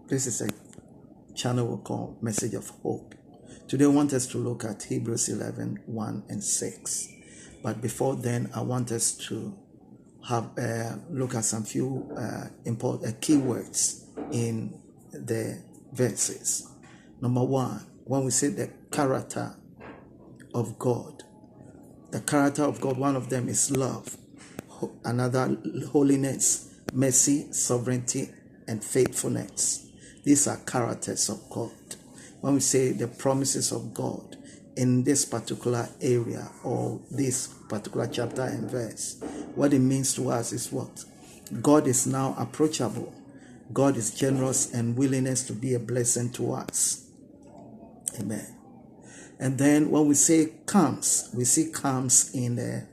This is a channel we call Message of Hope. Today I want us to look at Hebrews 11, 1 and 6. But before then, I want us to have look at some few important keywords in the verses. Number one, when we say the character of God, one of them is love, another holiness, mercy, sovereignty, and faithfulness. These are characters of God. When we say the promises of God in this particular area or this particular chapter and verse, what it means to us is what? God is now approachable. God is generous and willingness to be a blessing to us. Amen. And then when we say comes, we see comes in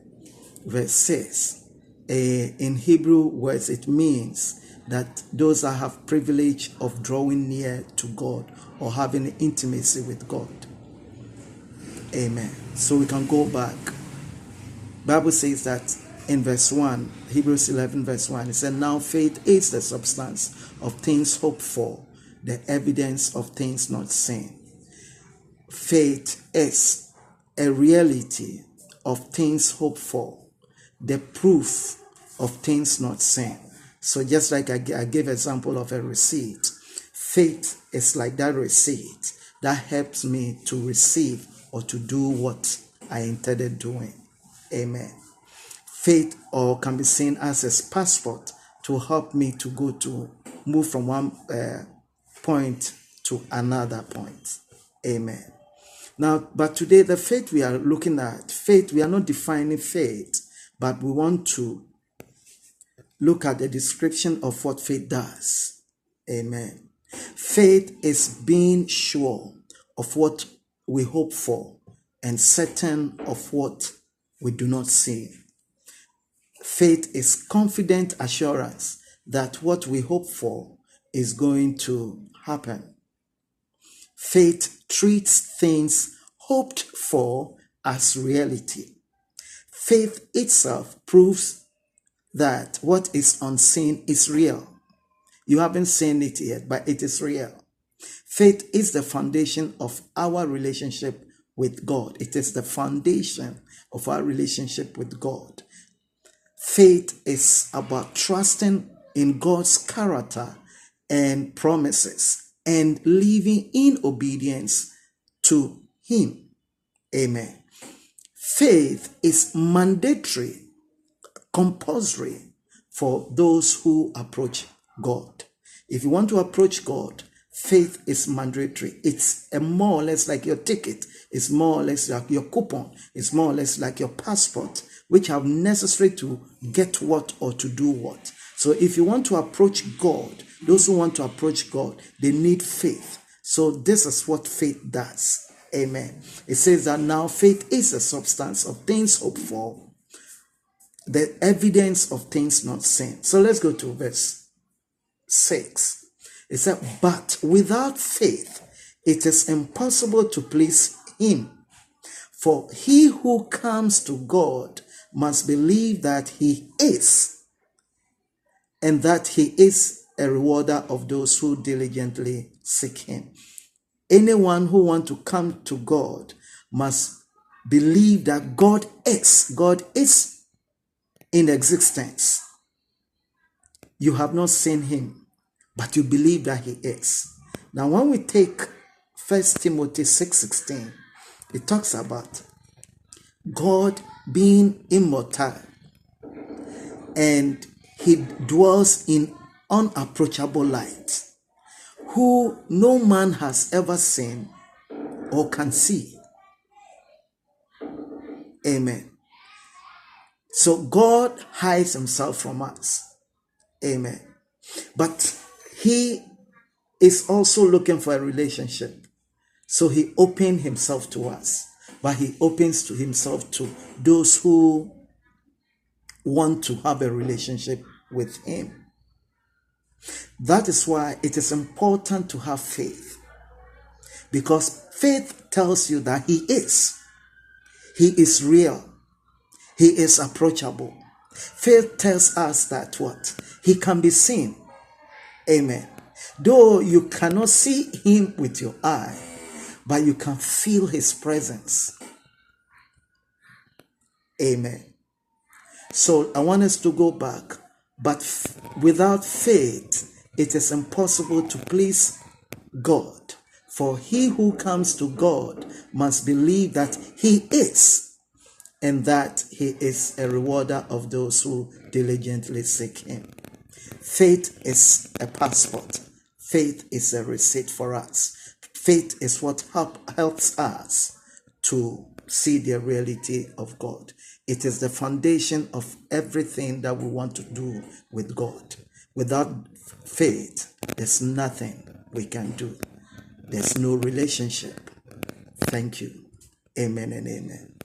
verse 6. In Hebrew words, it means that those that have privilege of drawing near to God or having intimacy with God. Amen. So we can go back. Bible says that in verse 1, Hebrews 11 verse 1, it said, now faith is the substance of things hoped for, the evidence of things not seen. Faith is a reality of things hoped for, the proof of things not seen. So just like I gave example of a receipt, faith is like that receipt that helps me to receive or to do what I intended doing. Amen. Faith or can be seen as a passport to help me to move from one point to another point. Amen. Now, but today the faith we are looking at, faith, we are not defining faith, but we want to look at the description of what faith does. Amen. Faith is being sure of what we hope for and certain of what we do not see. Faith is confident assurance that what we hope for is going to happen. Faith treats things hoped for as reality. Faith itself proves that what is unseen is real. You haven't seen it yet, but it is real. Faith is the foundation of our relationship with God. It is the foundation of our relationship with God. Faith is about trusting in God's character and promises and living in obedience to Him. Amen. Faith is mandatory, compulsory for those who approach God. If you want to approach God, faith is mandatory. It's more or less like your ticket. It's more or less like your coupon. It's more or less like your passport, which are necessary to get what or to do what. So if you want to approach God, those who want to approach God, they need faith. So this is what faith does. Amen. It says that now faith is the substance of things hoped for, the evidence of things not seen. So let's go to verse 6. It said, but without faith, it is impossible to please Him. For he who comes to God must believe that He is, and that He is a rewarder of those who diligently seek Him. Anyone who wants to come to God must believe that God is. God is in existence. You have not seen Him, but you believe that He is. Now, when we take 1 Timothy 6:16, it talks about God being immortal and He dwells in unapproachable light, who no man has ever seen or can see. Amen. So God hides Himself from us. Amen. But He is also looking for a relationship. So He opened Himself to us. But He opens to Himself to those who want to have a relationship with Him. That is why it is important to have faith. Because faith tells you that He is. He is real. He is approachable. Faith tells us that what? He can be seen. Amen. Though you cannot see him with your eye, but you can feel his presence. Amen. So I want us to go back. But without faith, it is impossible to please God. For he who comes to God must believe that he is, and that he is a rewarder of those who diligently seek him. Faith is a passport. Faith is a receipt for us. Faith is what helps us to see the reality of God. It is the foundation of everything that we want to do with God. Without faith, there's nothing we can do. There's no relationship. Thank you. Amen and amen.